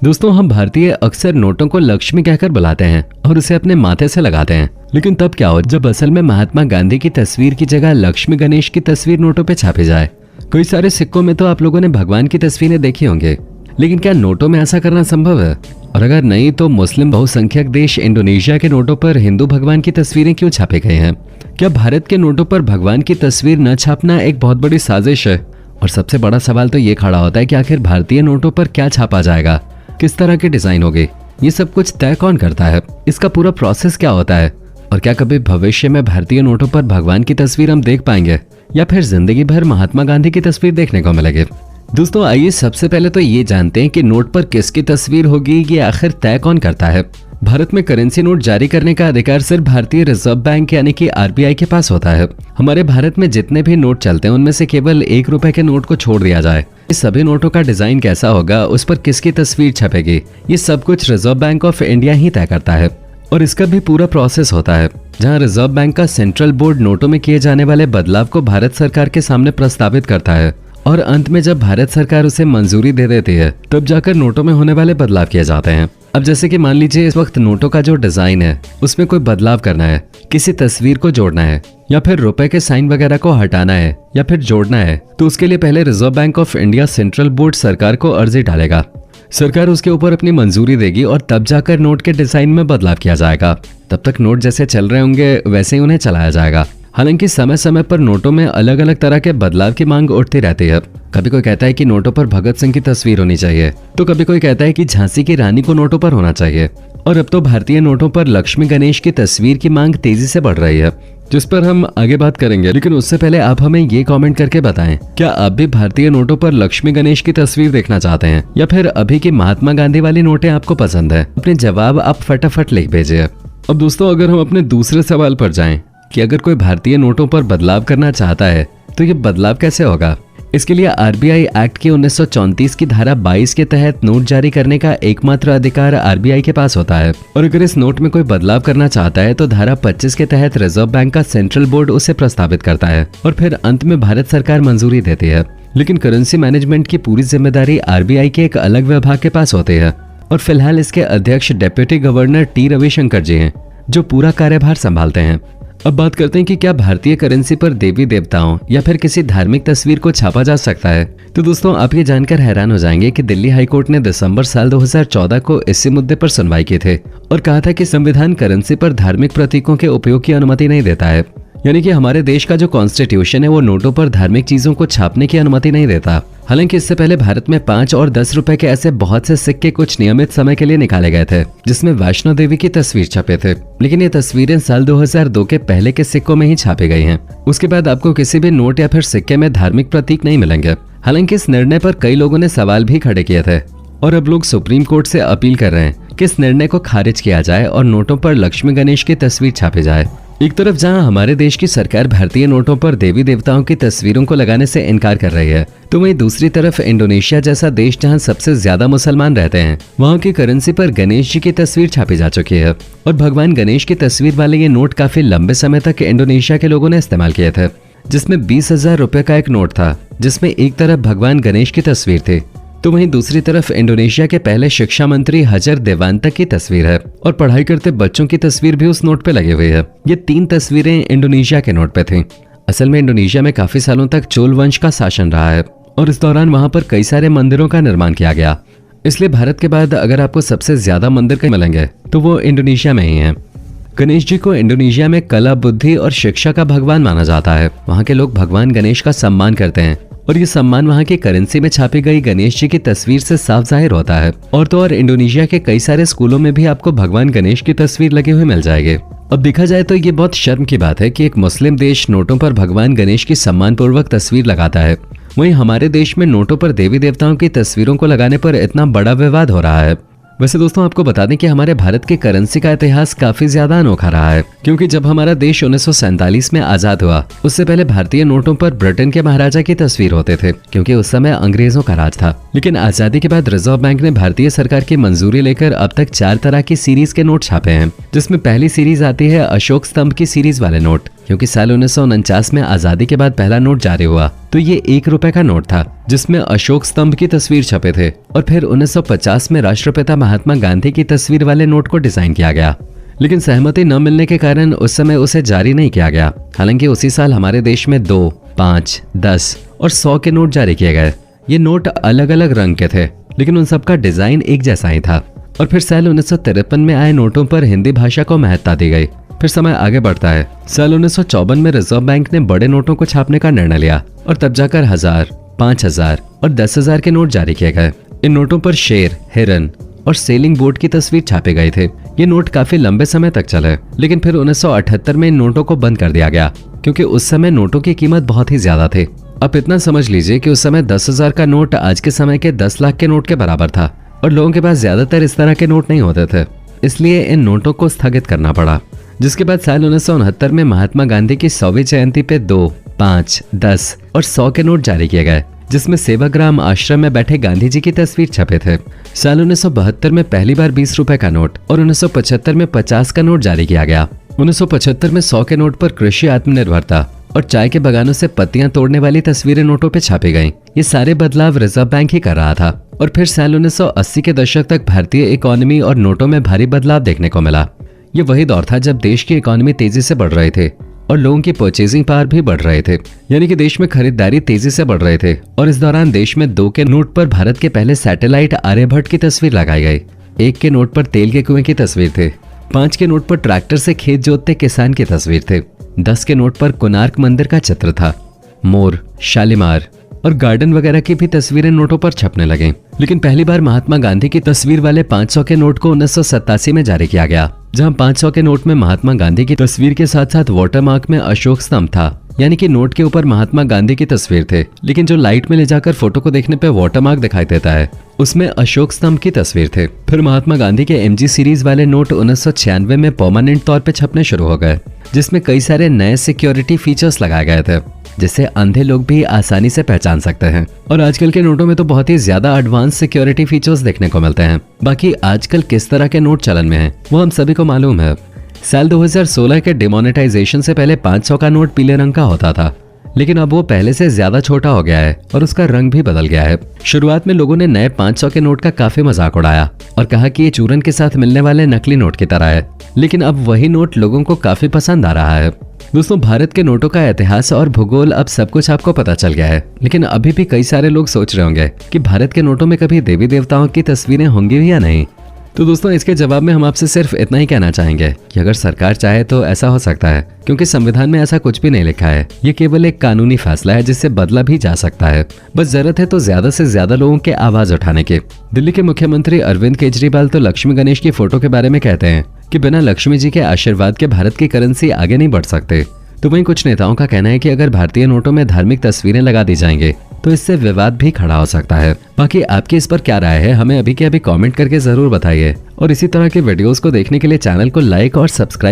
दोस्तों, हम भारतीय अक्सर नोटों को लक्ष्मी कहकर बुलाते हैं और उसे अपने माथे से लगाते हैं। लेकिन तब क्या हो जब असल में महात्मा गांधी की तस्वीर की जगह लक्ष्मी गणेश की तस्वीर नोटों पे छापी जाए। कई सारे सिक्कों में तो आप लोगों ने भगवान की तस्वीरें देखी होंगी, लेकिन क्या नोटों में ऐसा करना संभव है? और अगर नहीं तो मुस्लिम बहुसंख्यक देश इंडोनेशिया के नोटों पर हिंदू भगवान की तस्वीरें क्यों छापे गए हैं? क्या भारत के नोटों पर भगवान की तस्वीर न छापना एक बहुत बड़ी साजिश है? और सबसे बड़ा सवाल तो ये खड़ा होता है कि आखिर भारतीय नोटों पर क्या छापा जाएगा, किस तरह के डिजाइन होंगे, ये सब कुछ तय कौन करता है? इसका पूरा प्रोसेस क्या होता है? और क्या कभी भविष्य में भारतीय नोटों पर भगवान की तस्वीर हम देख पाएंगे या फिर जिंदगी भर महात्मा गांधी की तस्वीर देखने को मिलेगी? दोस्तों, आइए सबसे पहले तो ये जानते हैं कि नोट पर किसकी तस्वीर होगी, ये आखिर तय कौन करता है। भारत में करेंसी नोट जारी करने का अधिकार सिर्फ भारतीय रिजर्व बैंक यानी कि आरबीआई के पास होता है। हमारे भारत में जितने भी नोट चलते हैं उनमें से केवल 1 रुपए के नोट को छोड़ दिया जाए। सभी नोटों का डिजाइन कैसा होगा, उस पर किसकी तस्वीर छपेगी, ये सब कुछ रिजर्व बैंक ऑफ इंडिया ही तय करता है। और इसका भी पूरा प्रोसेस होता है, जहां रिजर्व बैंक का सेंट्रल बोर्ड नोटों में किए जाने वाले बदलाव को भारत सरकार के सामने प्रस्तावित करता है और अंत में जब भारत सरकार उसे मंजूरी दे देती है तब जाकर नोटों में होने वाले बदलाव किए जाते हैं। अब जैसे कि मान लीजिए इस वक्त नोटों का जो डिजाइन है उसमें कोई बदलाव करना है, किसी तस्वीर को जोड़ना है या फिर रुपए के साइन वगैरह को हटाना है या फिर जोड़ना है, तो उसके लिए पहले reserve bank of India central board सरकार को अर्जी डालेगा। सरकार उसके ऊपर अपनी मंजूरी देगी और तब जाकर नोट के डिजाइन में बदलाव किया जाएगा। तब तक नोट जैसे चल रहे होंगे वैसे ही उन्हें चलाया जाएगा। हालांकि समय समय पर नोटों में अलग अलग तरह के बदलाव की मांग उठती रहती है। कभी कोई कहता है कि नोटों पर भगत सिंह की तस्वीर होनी चाहिए, तो कभी कोई कहता है कि झांसी की रानी को नोटों पर होना चाहिए। और अब तो भारतीय नोटों पर लक्ष्मी गणेश की तस्वीर की मांग तेजी से बढ़ रही है, जिस पर हम आगे बात करेंगे। लेकिन उससे पहले आप हमें ये कमेंट करके बताएं, क्या आप भी भारतीय नोटों पर लक्ष्मी गणेश की तस्वीर देखना चाहते हैं या फिर अभी की महात्मा गांधी वाली नोटें आपको पसंद है? अपने जवाब आप फटाफट लिख भेजिए। अब दोस्तों, अगर हम अपने दूसरे सवाल पर जाएं कि अगर कोई भारतीय नोटों पर बदलाव करना चाहता है तो ये बदलाव कैसे होगा? इसके लिए आरबीआई एक्ट की 1934 की धारा 22 के तहत नोट जारी करने का एकमात्र अधिकार आरबीआई के पास होता है। और अगर इस नोट में कोई बदलाव करना चाहता है तो धारा 25 के तहत रिजर्व बैंक का सेंट्रल बोर्ड उसे प्रस्तावित करता है और फिर अंत में भारत सरकार मंजूरी देती है। लेकिन करेंसी मैनेजमेंट की पूरी जिम्मेदारी आरबीआई के एक अलग विभाग के पास होती है और फिलहाल इसके अध्यक्ष डेप्यूटी गवर्नर टी रविशंकर जी हैं, जो पूरा कार्यभार संभालते हैं। अब बात करते हैं कि क्या भारतीय करेंसी पर देवी देवताओं या फिर किसी धार्मिक तस्वीर को छापा जा सकता है? तो दोस्तों, आप ये जानकर हैरान हो जाएंगे कि दिल्ली हाईकोर्ट ने दिसंबर साल 2014 को इसी मुद्दे पर सुनवाई की थी और कहा था कि संविधान करेंसी पर धार्मिक प्रतीकों के उपयोग की अनुमति नहीं देता है। यानी कि हमारे देश का जो कॉन्स्टिट्यूशन है वो नोटों पर धार्मिक चीजों को छापने की अनुमति नहीं देता। हालांकि इससे पहले भारत में 5 और 10 रुपए के ऐसे बहुत से सिक्के कुछ नियमित समय के लिए निकाले गए थे जिसमें वैष्णो देवी की तस्वीर छपे थे। लेकिन ये तस्वीरें साल 2002 के पहले के सिक्कों में ही छापी गई हैं। उसके बाद आपको किसी भी नोट या फिर सिक्के में धार्मिक प्रतीक नहीं मिलेंगे। हालांकि इस निर्णय पर कई लोगों ने सवाल भी खड़े किए थे और अब लोग सुप्रीम कोर्ट से अपील कर रहे हैं कि इस निर्णय को खारिज किया जाए और नोटों पर लक्ष्मी गणेश की तस्वीर छापी जाए। एक तरफ जहां हमारे देश की सरकार भारतीय नोटों पर देवी देवताओं की तस्वीरों को लगाने से इनकार कर रही है, तो वहीं दूसरी तरफ इंडोनेशिया जैसा देश जहां सबसे ज्यादा मुसलमान रहते हैं, वहां की करेंसी पर गणेश जी की तस्वीर छापी जा चुकी है। और भगवान गणेश की तस्वीर वाले ये नोट काफी लंबे समय तक इंडोनेशिया के लोगों ने इस्तेमाल किए थे, जिसमें 20,000 रुपए का एक नोट था जिसमें एक तरफ भगवान गणेश की तस्वीर थी, तो वहीं दूसरी तरफ इंडोनेशिया के पहले शिक्षा मंत्री हजर देवांता की तस्वीर है और पढ़ाई करते बच्चों की तस्वीर भी उस नोट पे लगी हुई है। ये 3 तस्वीरें इंडोनेशिया के नोट पे थीं। असल में इंडोनेशिया में काफी सालों तक चोल वंश का शासन रहा है और इस दौरान वहां पर कई सारे मंदिरों का निर्माण किया गया। इसलिए भारत के बाद अगर आपको सबसे ज्यादा मंदिर कहीं मिलेंगे तो वो इंडोनेशिया में ही है। गणेश जी को इंडोनेशिया में कला, बुद्धि और शिक्षा का भगवान माना जाता है। वहाँ के लोग भगवान गणेश का सम्मान करते हैं और ये सम्मान वहाँ की करेंसी में छापी गई गणेश जी की तस्वीर से साफ जाहिर होता है। और तो और इंडोनेशिया के कई सारे स्कूलों में भी आपको भगवान गणेश की तस्वीर लगी हुई मिल जाएगी। अब देखा जाए तो ये बहुत शर्म की बात है कि एक मुस्लिम देश नोटों पर भगवान गणेश की सम्मान पूर्वक तस्वीर लगाता है, वहीं हमारे देश में नोटों पर देवी देवताओं की तस्वीरों को लगाने पर इतना बड़ा विवाद हो रहा है। वैसे दोस्तों, आपको बता दें कि हमारे भारत की करेंसी का इतिहास काफी ज्यादा अनोखा रहा है, क्योंकि जब हमारा देश 1947 में आजाद हुआ उससे पहले भारतीय नोटों पर ब्रिटेन के महाराजा की तस्वीर होते थे, क्योंकि उस समय अंग्रेजों का राज था। लेकिन आजादी के बाद रिजर्व बैंक ने भारतीय सरकार की मंजूरी लेकर अब तक 4 तरह की सीरीज के नोट छापे हैं, जिसमें पहली सीरीज आती है अशोक स्तंभ की सीरीज वाले नोट, क्योंकि साल 1949 में आजादी के बाद पहला नोट जारी हुआ तो ये 1 रुपए का नोट था जिसमें अशोक स्तंभ की तस्वीर छपे थे। और फिर 1950 में राष्ट्रपिता महात्मा गांधी की तस्वीर वाले नोट को डिजाइन किया गया, लेकिन सहमति न मिलने के कारण उस समय उसे जारी नहीं किया गया। हालांकि उसी साल हमारे देश में 2, 5, 10 और 100 के नोट जारी किए गए। ये नोट अलग अलग रंग के थे, लेकिन उन सबका डिजाइन एक जैसा ही था। और फिर साल 1953 में आए नोटों पर हिंदी भाषा को महत्ता दी गई। फिर समय आगे बढ़ता है। साल 1954 में रिजर्व बैंक ने बड़े नोटों को छापने का निर्णय लिया और तब जाकर 1000, 5000 और 10,000 के नोट जारी किए गए। इन नोटों पर शेर, हिरन और सेलिंग बोट की तस्वीर छापे गए थे। ये नोट काफी लंबे समय तक चले, लेकिन फिर 1978 में इन नोटों को बंद कर दिया गया क्योंकि उस समय नोटों की कीमत बहुत ही ज्यादा थी। अब इतना समझ लीजिए कि उस समय 10,000 का नोट आज के समय के 10 लाख के नोट के बराबर था और लोगों के पास ज्यादातर इस तरह के नोट नहीं होते थे, इसलिए इन नोटों को स्थगित करना पड़ा। जिसके बाद साल 1969 में महात्मा गांधी की 100वीं जयंती पे 2, 5, 10 और 100 के नोट जारी किए गए, जिसमें सेवाग्राम आश्रम में बैठे गांधी जी की तस्वीर छपे थे। साल 1972 में पहली बार 20 रुपए का नोट और 1975 में 50 का नोट जारी किया गया। 1975 में 100 के नोट पर कृषि आत्मनिर्भरता और चाय के बगानों से पत्तियां तोड़ने वाली तस्वीरें नोटों पे छापी गईं। ये सारे बदलाव रिजर्व बैंक ही कर रहा था। और फिर साल 1980 के दशक तक भारतीय इकोनॉमी और नोटों में भारी बदलाव देखने को मिला। ये वही दौर था जब देश की इकोनॉमी तेजी से बढ़ रहे थे और लोगों की परचेजिंग पावर भी बढ़ रहे थे, यानी कि देश में खरीदारी तेजी से बढ़ रहे थे। और इस दौरान देश में 2 के नोट पर भारत के पहले सैटेलाइट आर्यभट्ट की तस्वीर लगाई गई। 1 के नोट पर तेल के कुएं की तस्वीर थे। 5 के नोट पर ट्रैक्टर से खेत जोतते किसान की तस्वीर थे। 10 के नोट पर कोणार्क मंदिर का चित्र था। मोर, शालीमार और गार्डन वगैरह की भी तस्वीरें नोटों पर छपने लगे। लेकिन पहली बार महात्मा गांधी की तस्वीर वाले 500 के नोट को 1987 में जारी किया गया, जहां 500 के नोट में महात्मा गांधी की तस्वीर के साथ साथ वाटरमार्क में अशोक स्तंभ था, यानी कि नोट के ऊपर महात्मा गांधी की तस्वीर थे, लेकिन जो लाइट में ले जाकर फोटो को देखने पे वाटरमार्क दिखाई देता है उसमें अशोक स्तंभ की तस्वीर थे। फिर महात्मा गांधी के MG सीरीज वाले नोट 1996 में परमानेंट तौर पे छपने शुरू हो गए, जिसमें कई सारे नए सिक्योरिटी फीचर्स लगाए गए थे जिससे अंधे लोग भी आसानी से पहचान सकते हैं। और आजकल के नोटों में तो बहुत ही ज्यादा एडवांस सिक्योरिटी फीचर्स देखने को मिलते हैं। बाकी आजकल किस तरह के नोट चलन में हैं वो हम सभी को मालूम है। साल 2016 के डिमोनेटाइजेशन से पहले 500 का नोट पीले रंग का होता था, लेकिन अब वो पहले से ज्यादा छोटा हो गया है और उसका रंग भी बदल गया है। शुरुआत में लोगों ने नए 500 के नोट का काफी मजाक उड़ाया और कहा कि ये चूरन के साथ मिलने वाले नकली नोट की तरह है, लेकिन अब वही नोट लोगों को काफी पसंद आ रहा है। दोस्तों, भारत के नोटों का इतिहास और भूगोल अब सब कुछ आपको पता चल गया है, लेकिन अभी भी कई सारे लोग सोच रहे होंगे कि भारत के नोटों में कभी देवी देवताओं की तस्वीरें होंगी भी या नहीं। तो दोस्तों, इसके जवाब में हम आपसे सिर्फ इतना ही कहना चाहेंगे कि अगर सरकार चाहे तो ऐसा हो सकता है, क्योंकि संविधान में ऐसा कुछ भी नहीं लिखा है। ये केवल एक कानूनी फैसला है जिससे बदला भी जा सकता है। बस जरूरत है तो ज्यादा से ज्यादा लोगों के आवाज उठाने की। दिल्ली के मुख्यमंत्री अरविंद केजरीवाल तो लक्ष्मी गणेश की फोटो के बारे में कहते हैं कि बिना लक्ष्मी जी के आशीर्वाद के भारत की करेंसी आगे नहीं बढ़ सकते। तो वहीं कुछ नेताओं का कहना है कि अगर भारतीय नोटों में धार्मिक तस्वीरें लगा दी जाएंगे तो इससे विवाद भी खड़ा हो सकता है। बाकी आपकी इस पर क्या राय है, हमें अभी के अभी कमेंट करके जरूर बताइए। और इसी तरह के वीडियोस को देखने के लिए चैनल को लाइक और सब्सक्राइब